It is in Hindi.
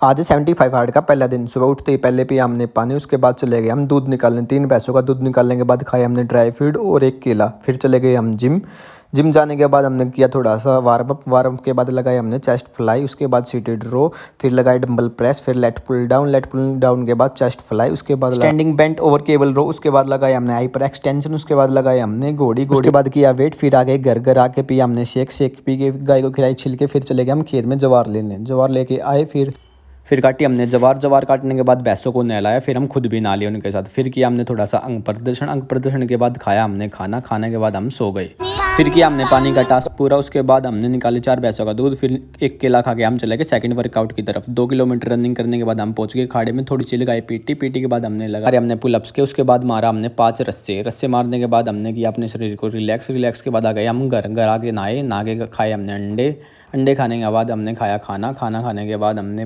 आज 75 हार्ड का पहला दिन। सुबह उठते ही पहले पिया हमने पानी, उसके बाद चले गए हम दूध निकालने। 3 भैंसों का दूध निकालने के बाद खाया हमने ड्राई फीड और एक केला। फिर चले गए हम जिम जाने के बाद हमने किया थोड़ा सा वार्म अप के बाद लगाए हमने चेस्ट फ्लाई, उसके बाद सीटेड रो, फिर लगाए डंबल प्रेस, फिर लेट पुल डाउन के बाद चेस्ट फ्लाई, उसके बाद स्टैंडिंग बेंट ओवर केबल रो, उसके बाद लगाए हमने हाइपर एक्सटेंशन, उसके बाद लगाए हमने घोड़ी उसके बाद किया वेट। फिर आगे घर आके पिया हमने शेक पी के गाय को खिलाई छिल के। फिर चले गए हम खेत में जवार लेके आए। फिर काटी हमने जवार काटने के बाद भैंसों को नहलाया, फिर हम खुद भी नहा लिए उनके साथ। फिर किया हमने थोड़ा सा अंग प्रदर्शन के बाद खाया हमने खाने के बाद हम सो गए। फिर किया हमने पानी का टास्क पूरा, उसके बाद हमने निकाले 4 भैंसों का दूध, फिर एक केला खा के हम चले गए सेकंड वर्कआउट की तरफ। 2 किलोमीटर रनिंग करने के बाद हम पहुंच गए खाड़े में, थोड़ी सी लगाई पीटी के बाद हमने पुलअप्स के, उसके बाद मारा हमने 5 रस्से मारने के बाद हमने किया अपने शरीर को रिलैक्स के बाद आ गए हम घर आके नहा के खाए हमने अंडे खाने के बाद हमने खाया खाना खाने के बाद हमने